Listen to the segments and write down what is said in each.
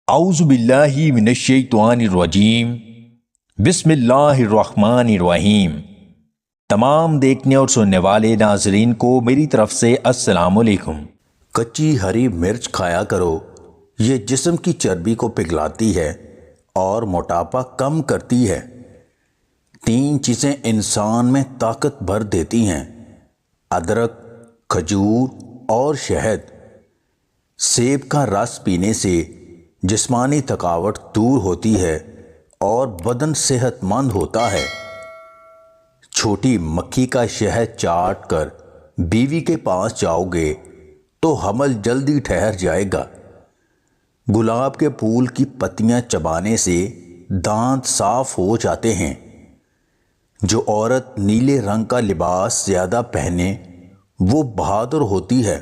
اعوذ باللہ من الشیطان الرجیم بسم اللہ الرحمن الرحیم۔ تمام دیکھنے اور سننے والے ناظرین کو میری طرف سے السلام علیکم۔ کچی ہری مرچ کھایا کرو، یہ جسم کی چربی کو پگھلاتی ہے اور موٹاپا کم کرتی ہے۔ 3 چیزیں انسان میں طاقت بھر دیتی ہیں: ادرک، کھجور اور شہد۔ سیب کا رس پینے سے جسمانی تھکاوٹ دور ہوتی ہے اور بدن صحت مند ہوتا ہے۔ چھوٹی مکھی کا شہد چاٹ کر بیوی کے پاس جاؤ گے تو حمل جلدی ٹھہر جائے گا۔ گلاب کے پھول کی پتیاں چبانے سے دانت صاف ہو جاتے ہیں۔ جو عورت نیلے رنگ کا لباس زیادہ پہنے وہ بہادر ہوتی ہے۔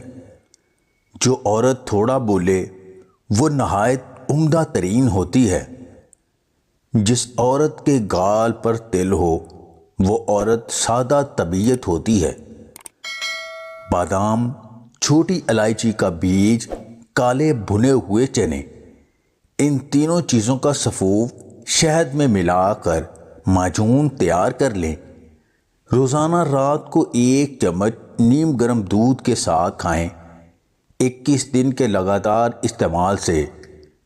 جو عورت تھوڑا بولے وہ نہایت عمدہ ترین ہوتی ہے۔ جس عورت کے گال پر تل ہو وہ عورت سادہ طبیعت ہوتی ہے۔ بادام، چھوٹی الائچی کا بیج، کالے بھنے ہوئے چنے، ان تینوں چیزوں کا سفوف شہد میں ملا کر معجون تیار کر لیں۔ روزانہ رات کو 1 چمچ نیم گرم دودھ کے ساتھ کھائیں۔ 21 دن کے لگاتار استعمال سے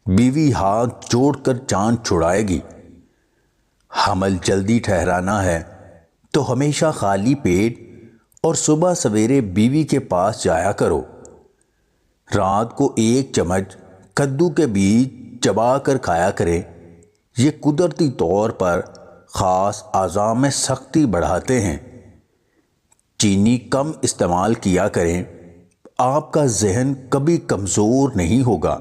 بیوی ہاتھ جوڑ کر جان چھڑائے گی۔ حمل جلدی ٹھہرانا ہے تو ہمیشہ خالی پیٹ اور صبح سویرے بیوی کے پاس جایا کرو۔ رات کو 1 چمچ کدو کے بیج چبا کر کھایا کریں۔ یہ قدرتی طور پر خاص اعضاء میں سختی بڑھاتے ہیں۔ چینی کم استعمال کیا کریں، آپ کا ذہن کبھی کمزور نہیں ہوگا۔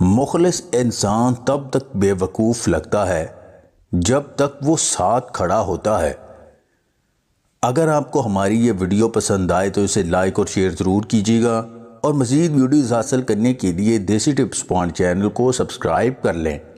مخلص انسان تب تک بے وقوف لگتا ہے جب تک وہ ساتھ کھڑا ہوتا ہے۔ اگر آپ کو ہماری یہ ویڈیو پسند آئے تو اسے لائک اور شیئر ضرور کیجیے گا، اور مزید ویڈیوز حاصل کرنے کے لیے دیسی ٹپس پوائنٹ چینل کو سبسکرائب کر لیں۔